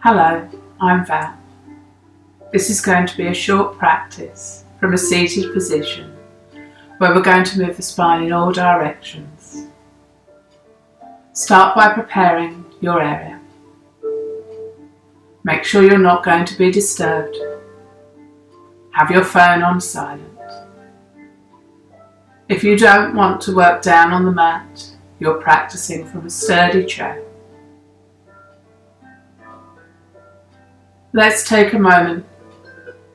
Hello, I'm Val. This is going to be a short practice from a seated position where we're going to move the spine in all directions. Start by preparing your area. Make sure you're not going to be disturbed. Have your phone on silent. If you don't want to work down on the mat, you're practicing from a sturdy chair. Let's take a moment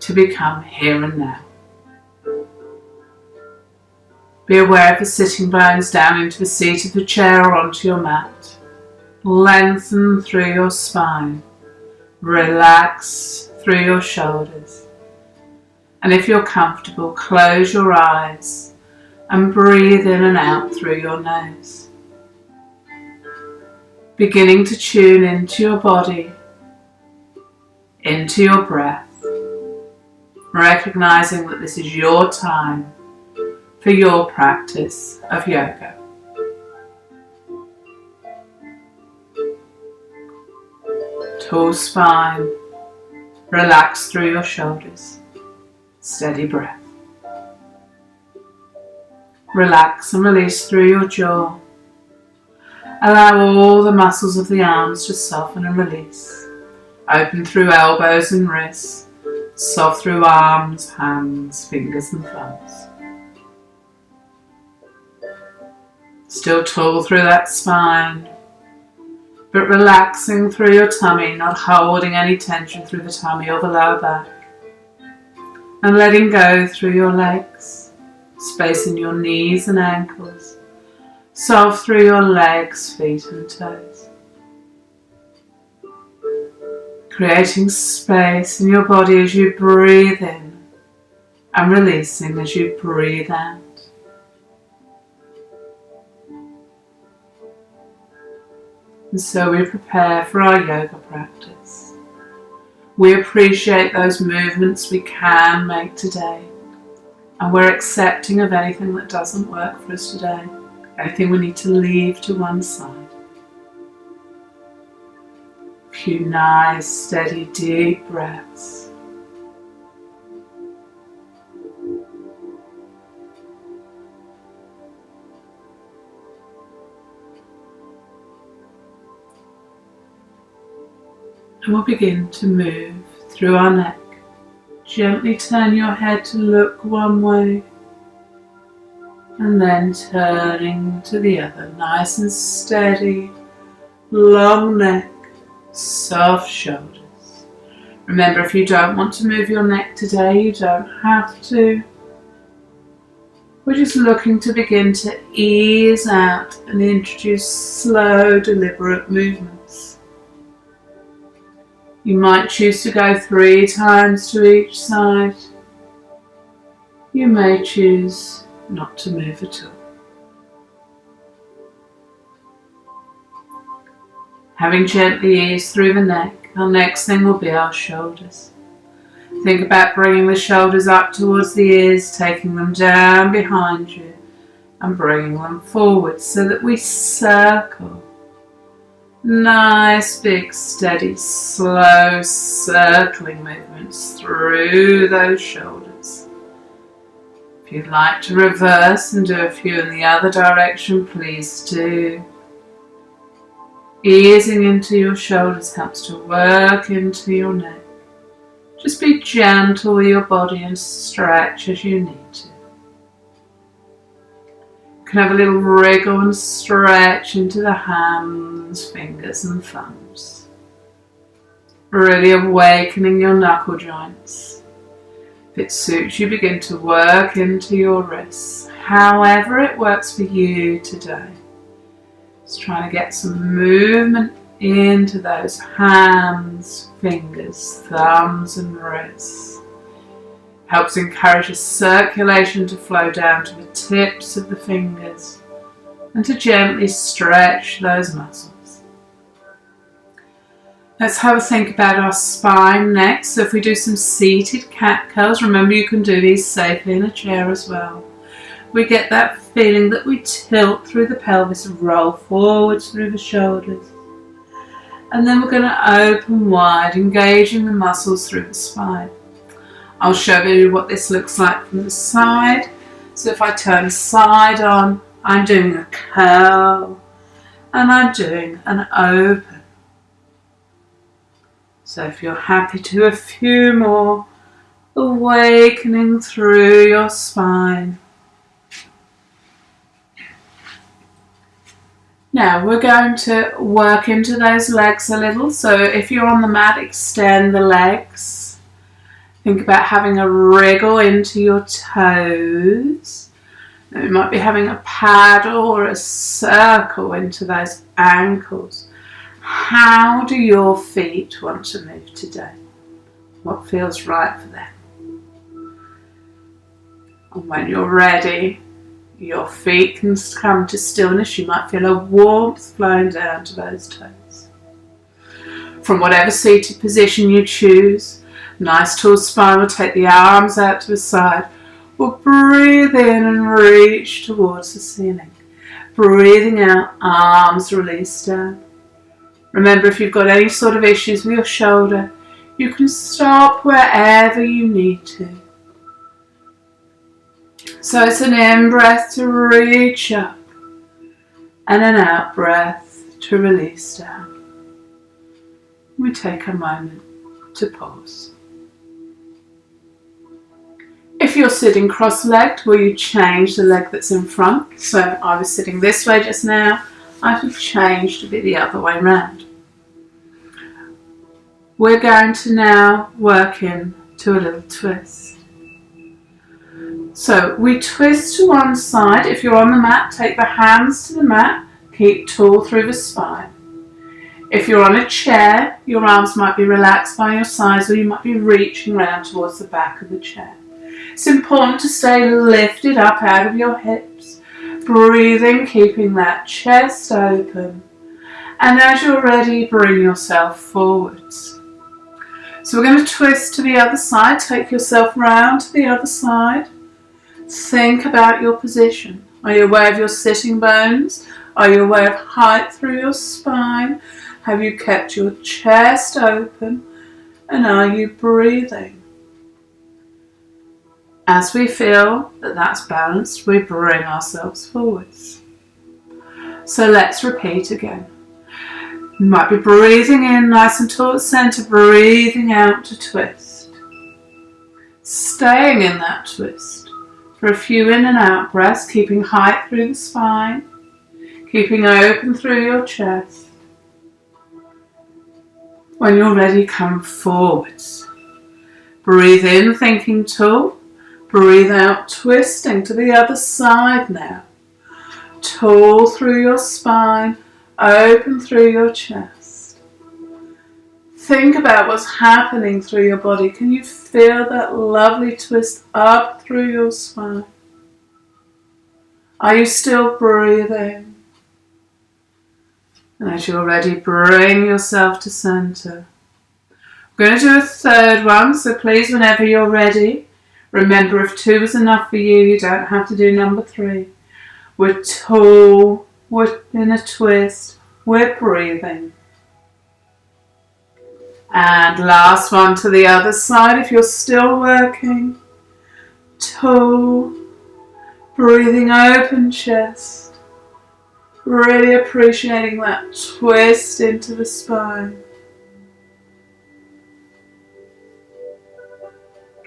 to become here and now. Be aware of the sitting bones down into the seat of the chair or onto your mat. Lengthen through your spine. Relax through your shoulders. And if you're comfortable, close your eyes and breathe in and out through your nose. Beginning to tune into your body, into your breath, recognizing that this is your time for your practice of yoga. Tall spine, relax through your shoulders, steady breath. Relax and release through your jaw. Allow all the muscles of the arms to soften and release. Open through elbows and wrists, soft through arms, hands, fingers and thumbs. Still tall through that spine, but relaxing through your tummy, not holding any tension through the tummy or the lower back. And letting go through your legs, space in your knees and ankles, soft through your legs, feet and toes. Creating space in your body as you breathe in and releasing as you breathe out. And so we prepare for our yoga practice. We appreciate those movements we can make today, and we're accepting of anything that doesn't work for us today, anything we need to leave to one side. A few nice, steady, deep breaths. And we'll begin to move through our neck. Gently turn your head to look one way and then turning to the other. Nice and steady, long neck, soft shoulders. Remember, if you don't want to move your neck today, you don't have to. We're just looking to begin to ease out and introduce slow, deliberate movements. You might choose to go 3 times to each side. You may choose not to move at all. Having gently eased through the neck, our next thing will be our shoulders. Think about bringing the shoulders up towards the ears, taking them down behind you and bringing them forward so that we circle. Nice, big, steady, slow circling movements through those shoulders. If you'd like to reverse and do a few in the other direction, please do. Easing into your shoulders helps to work into your neck. Just be gentle with your body and stretch as you need to. You can have a little wriggle and stretch into the hands, fingers and thumbs. Really awakening your knuckle joints. If it suits you, begin to work into your wrists. However it works for you today. Just trying to get some movement into those hands, fingers, thumbs and wrists. Helps encourage the circulation to flow down to the tips of the fingers and to gently stretch those muscles. Let's have a think about our spine next. So if we do some seated cat cows, remember you can do these safely in a chair as well. We get that feeling that we tilt through the pelvis and roll forwards through the shoulders. And then we're going to open wide, engaging the muscles through the spine. I'll show you what this looks like from the side. So if I turn side on, I'm doing a curl and I'm doing an open. So if you're happy to do a few more, awakening through your spine. Now we're going to work into those legs a little. So if you're on the mat, extend the legs. Think about having a wriggle into your toes. You might be having a paddle or a circle into those ankles. How do your feet want to move today? What feels right for them? And when you're ready, your feet can come to stillness. You might feel a warmth flowing down to those toes. From whatever seated position you choose, nice tall spine, will take the arms out to the side. We'll breathe in and reach towards the ceiling. Breathing out, arms release down. Remember, if you've got any sort of issues with your shoulder, you can stop wherever you need to. So it's an in-breath to reach up and an out-breath to release down. We take a moment to pause. If you're sitting cross-legged, will you change the leg that's in front? So I was sitting this way just now. I have changed to be the other way round. We're going to now work into a little twist. So we twist to one side. If you're on the mat, take the hands to the mat. Keep tall through the spine. If you're on a chair, your arms might be relaxed by your sides, or you might be reaching round towards the back of the chair. It's important to stay lifted up out of your hips, breathing, keeping that chest open. And as you're ready, bring yourself forwards. So we're going to twist to the other side. Take yourself round to the other side. Think about your position. Are you aware of your sitting bones? Are you aware of height through your spine? Have you kept your chest open? And are you breathing? As we feel that that's balanced, we bring ourselves forwards. So let's repeat again. You might be breathing in nice and tall at center, breathing out to twist. Staying in that twist for a few in and out breaths, keeping height through the spine, keeping open through your chest. When you're ready, come forwards. Breathe in, thinking tall. Breathe out, twisting to the other side now. Tall through your spine, open through your chest. Think about what's happening through your body. Can you feel that lovely twist up through your spine? Are you still breathing? And as you're ready, bring yourself to center. We're going to do a third one, so please, whenever you're ready, remember, if 2 is enough for you, you don't have to do number 3. We're tall, we're in a twist, we're breathing. And last one to the other side, if you're still working. Tall, breathing open chest. Really appreciating that twist into the spine.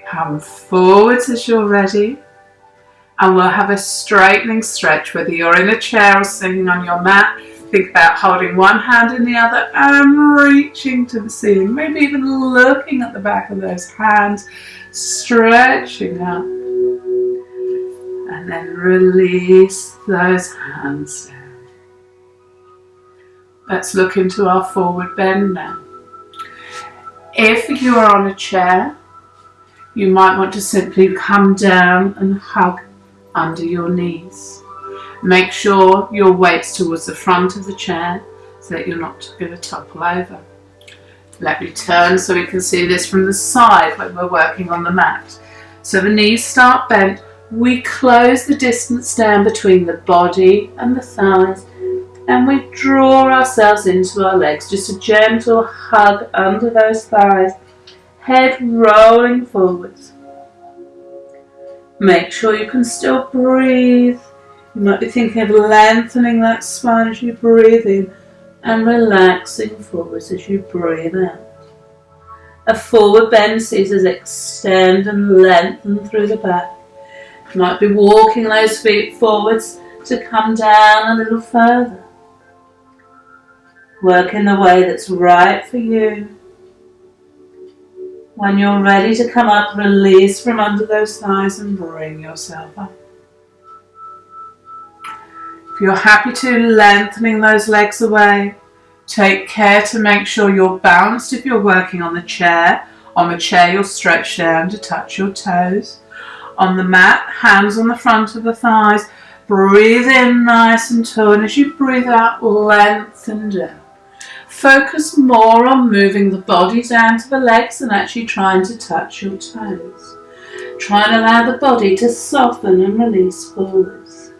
Come forwards as you're ready, and we'll have a straightening stretch, whether you're in a chair or sitting on your mat. Think about holding one hand in the other and reaching to the ceiling, maybe even looking at the back of those hands, stretching up, and then release those hands down. Let's look into our forward bend now. If you are on a chair, you might want to simply come down and hug under your knees. Make sure your weight's towards the front of the chair so that you're not going to topple over. Let me turn so we can see this from the side when we're working on the mat. So the knees start bent. We close the distance down between the body and the thighs And we draw ourselves into our legs. Just a gentle hug under those thighs. Head rolling forwards. Make sure you can still breathe. You might be thinking of lengthening that spine as you breathe in and relaxing forwards as you breathe out. A forward bend sees us extend and lengthen through the back. You might be walking those feet forwards to come down a little further. Work in the way that's right for you. When you're ready to come up, release from under those thighs and bring yourself up. If you're happy to, lengthening those legs away. Take care to make sure you're balanced if you're working on the chair. On the chair, you'll stretch down to touch your toes. On the mat, hands on the front of the thighs. Breathe in nice and tall, and as you breathe out, lengthen down. Focus more on moving the body down to the legs than actually trying to touch your toes. Try and allow the body to soften and release forwards.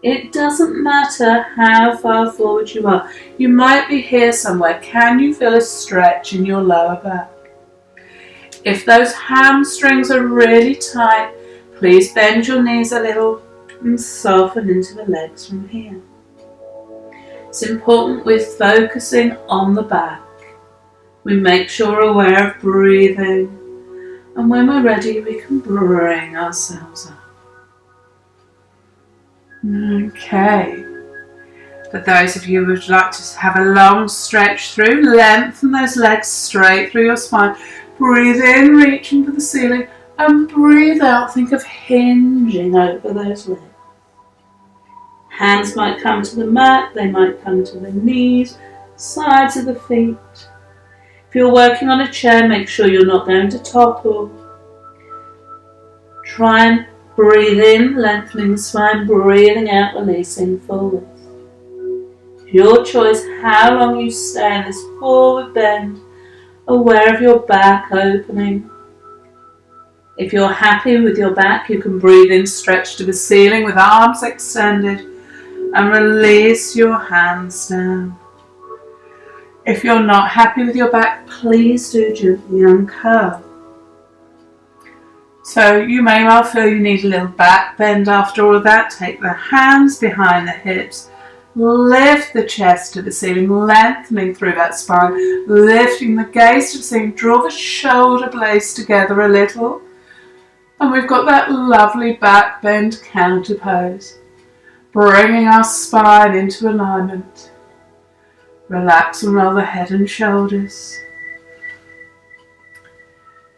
It doesn't matter how far forward you are. You might be here somewhere. Can you feel a stretch in your lower back? If those hamstrings are really tight, please bend your knees a little and soften into the legs from here. It's important we're focusing on the back. We make sure we're aware of breathing, and when we're ready we can bring ourselves up. Okay. For those of you who would like to have a long stretch through, lengthen those legs straight through your spine. Breathe in, reaching for the ceiling, and breathe out. Think of hinging over those legs. Hands might come to the mat, they might come to the knees, sides of the feet. If you're working on a chair, make sure you're not going to topple. Try and breathe in, lengthening the spine, breathing out, releasing forwards. Your choice how long you stay in this forward bend, aware of your back opening. If you're happy with your back, you can breathe in, stretch to the ceiling with arms extended, and release your hands down. If you're not happy with your back, please do gently uncurl. So you may well feel you need a little back bend after all of that. Take the hands behind the hips, lift the chest to the ceiling, lengthening through that spine, lifting the gaze to the ceiling, draw the shoulder blades together a little, and we've got that lovely back bend counter pose. Bringing our spine into alignment. Relax and roll the head and shoulders.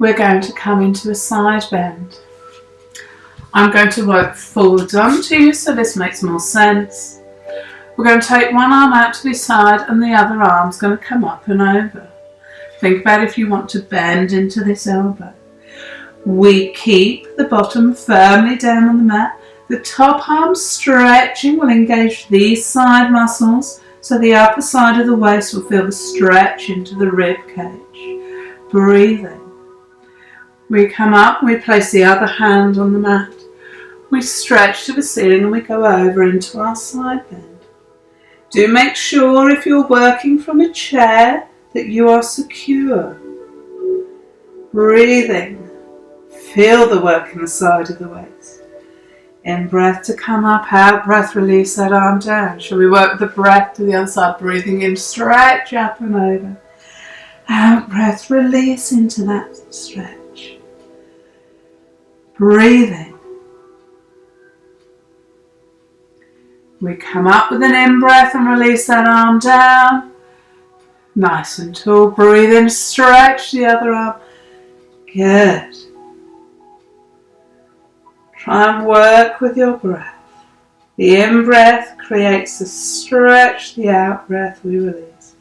We're going to come into a side bend. I'm going to work forwards onto you, so this makes more sense. We're going to take one arm out to the side and the other arm's going to come up and over. Think about if you want to bend into this elbow. We keep the bottom firmly down on the mat. The top arm stretching will engage these side muscles, so the upper side of the waist will feel the stretch into the rib cage. Breathing. We come up, we place the other hand on the mat. We stretch to the ceiling and we go over into our side bend. Do make sure if you're working from a chair that you are secure. Breathing. Feel the work in the side of the waist. In breath to come up, out breath, release that arm down. Shall we work with the breath to the other side? Breathing in, stretch up and over. Out breath, release into that stretch. Breathing. We come up with an in breath and release that arm down. Nice and tall. Breathe in, stretch the other arm. Good. Try and work with your breath. The in-breath creates the stretch, the out-breath we release.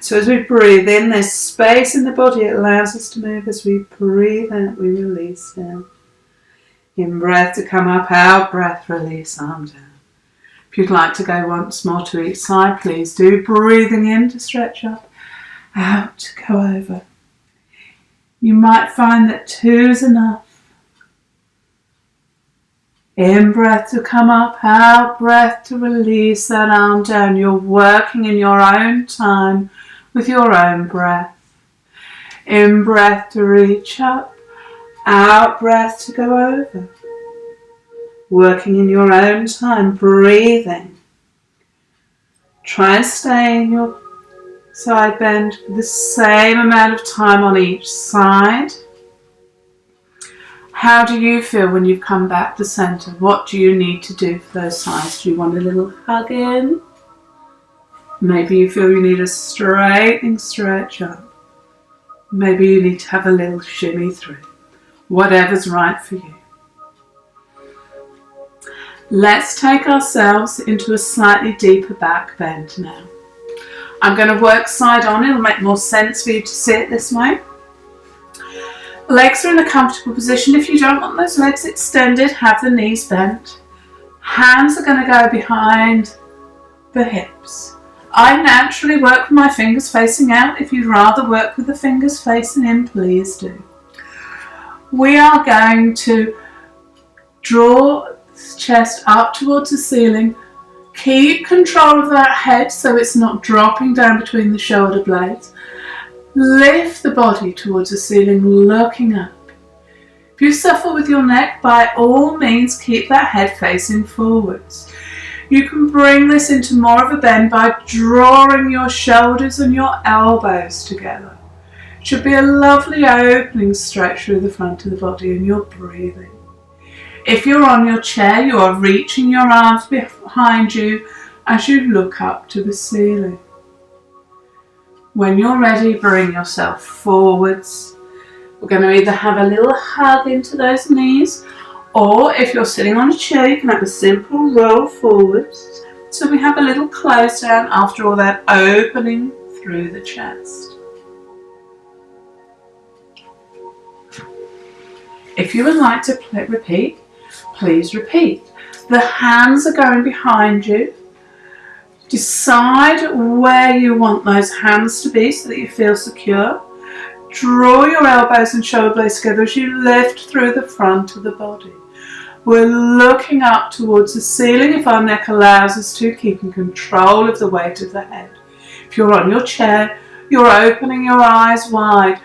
So as we breathe in, there's space in the body, it allows us to move. As we breathe out, we release down. In-breath to come up, out-breath, release, arm down. If you'd like to go once more to each side, please do. Breathing in to stretch up, out to go over. You might find that 2 is enough. In breath to come up, out breath to release that arm down. You're working in your own time with your own breath. In breath to reach up, out breath to go over. Working in your own time, breathing. Try and stay in your side bend for the same amount of time on each side. How do you feel when you've come back to center? What do you need to do for those sides? Do you want a little hug in? Maybe you feel you need a straightening stretch up. Maybe you need to have a little shimmy through. Whatever's right for you. Let's take ourselves into a slightly deeper back bend now. I'm going to work side on. It'll make more sense for you to sit this way. Legs are in a comfortable position. If you don't want those legs extended, have the knees bent. Hands are going to go behind the hips. I naturally work with my fingers facing out. If you'd rather work with the fingers facing in, please do. We are going to draw the chest up towards the ceiling. Keep control of that head so it's not dropping down between the shoulder blades. Lift the body towards the ceiling, looking up. If you suffer with your neck, by all means keep that head facing forwards. You can bring this into more of a bend by drawing your shoulders and your elbows together. It should be a lovely opening stretch through the front of the body, and you're breathing. If you're on your chair, you are reaching your arms behind you as you look up to the ceiling. When you're ready, bring yourself forwards. We're going to either have a little hug into those knees, or if you're sitting on a chair, you can have a simple roll forwards. So we have a little close down after all that opening through the chest. If you would like to repeat, please repeat. The hands are going behind you. Decide where you want those hands to be so that you feel secure. Draw your elbows and shoulder blades together as you lift through the front of the body. We're looking up towards the ceiling if our neck allows us to, keeping control of the weight of the head. If you're on your chair, you're opening your eyes wide,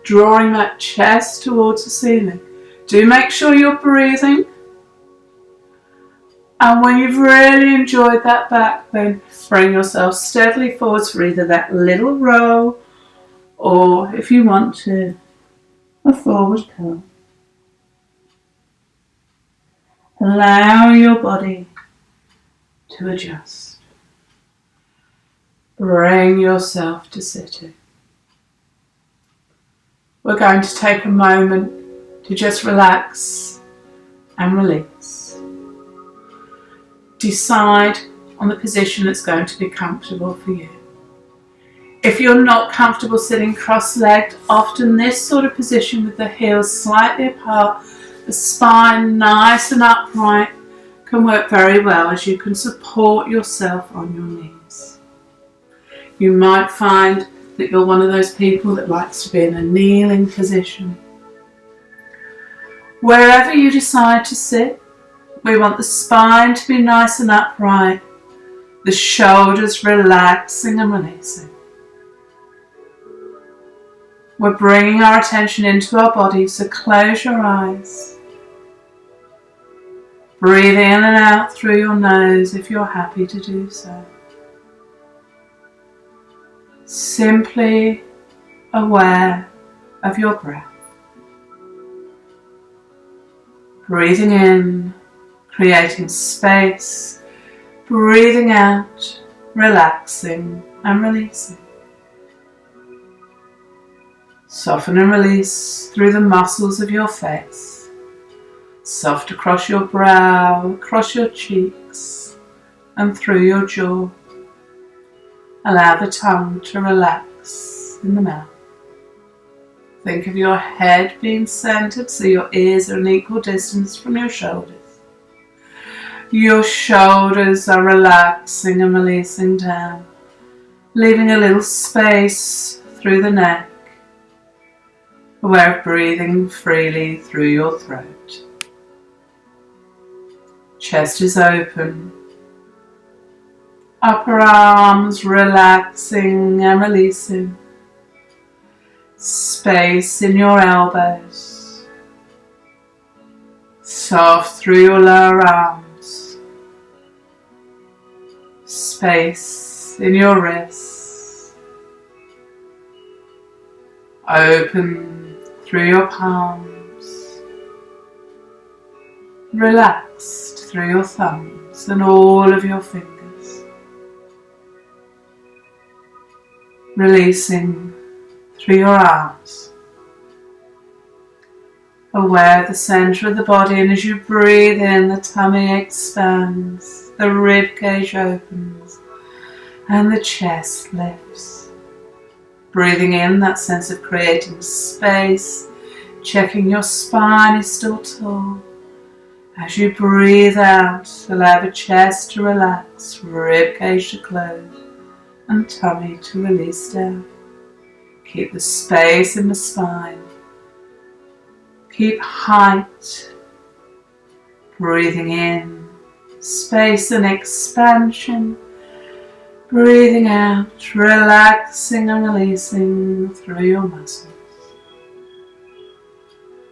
drawing that chest towards the ceiling. Do make sure you're breathing. And when you've really enjoyed that back bend, bring yourself steadily forwards for either that little roll or, if you want to, a forward curl. Allow your body to adjust. Bring yourself to sitting. We're going to take a moment to just relax and release. Decide on the position that's going to be comfortable for you. If you're not comfortable sitting cross-legged, often this sort of position with the heels slightly apart, the spine nice and upright, can work very well as you can support yourself on your knees. You might find that you're one of those people that likes to be in a kneeling position. Wherever you decide to sit, we want the spine to be nice and upright, the shoulders relaxing and releasing. We're bringing our attention into our body, so close your eyes. Breathe in and out through your nose if you're happy to do so. Simply aware of your breath. Breathing in, creating space. Breathing out, relaxing and releasing. Soften and release through the muscles of your face. Soft across your brow, across your cheeks, and through your jaw. Allow the tongue to relax in the mouth. Think of your head being centered so your ears are an equal distance from your shoulders. Your shoulders are relaxing and releasing down, leaving a little space through the neck. Aware of breathing freely through your throat. Chest is open. Upper arms relaxing and releasing. Space in your elbows. Soft through your lower arms. Space in your wrists. Open through your palms. Relaxed through your thumbs and all of your fingers. Releasing through your arms. Aware of the center of the body, and as you breathe in, the tummy expands, the rib cage opens, and the chest lifts. Breathing in, that sense of creating space, checking your spine is still tall. As you breathe out, allow the chest to relax, rib cage to close, and tummy to release down. Keep the space in the spine. Keep height. Breathing in, space and expansion. Breathing out, relaxing and releasing through your muscles.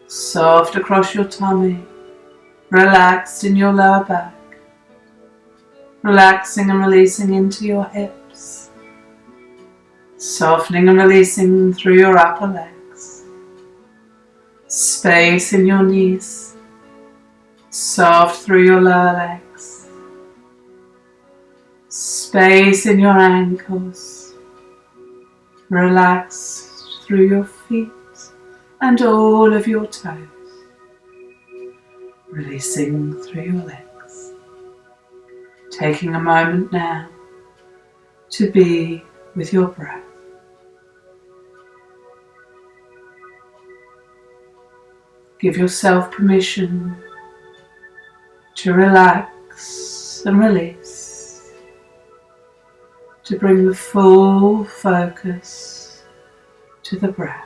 Soft across your tummy, relaxed in your lower back. Relaxing and releasing into your hips. Softening and releasing through your upper legs. Space in your knees. Soft through your lower legs. Space in your ankles. Relaxed through your feet and all of your toes. Releasing through your legs. Taking a moment now to be with your breath. Give yourself permission to relax and release, to bring the full focus to the breath.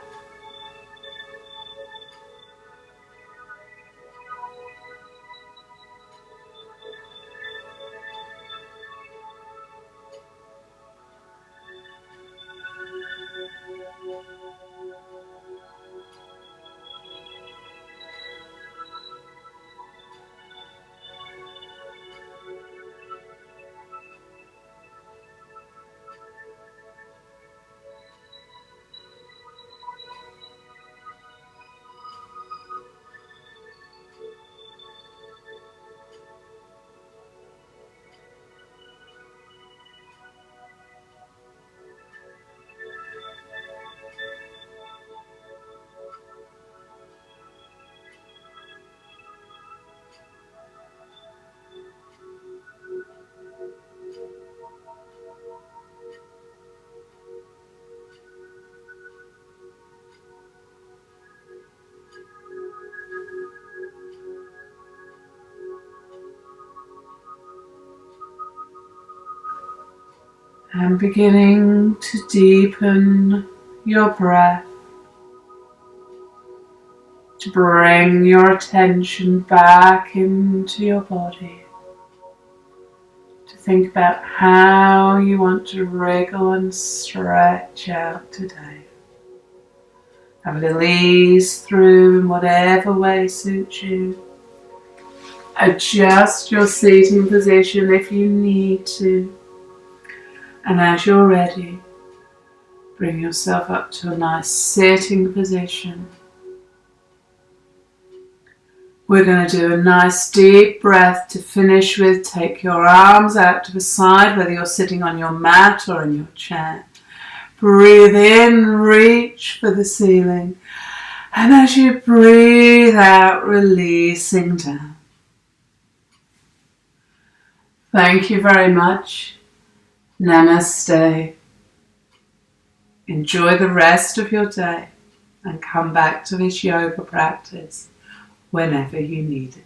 And beginning to deepen your breath, to bring your attention back into your body, to think about how you want to wriggle and stretch out today. Have a little ease through in whatever way suits you. Adjust your seating position if you need to. And as you're ready, bring yourself up to a nice sitting position. We're going to do a nice deep breath to finish with. Take your arms out to the side, whether you're sitting on your mat or in your chair. Breathe in, reach for the ceiling. And as you breathe out, releasing down. Thank you very much. Namaste. Enjoy the rest of your day and come back to this yoga practice whenever you need it.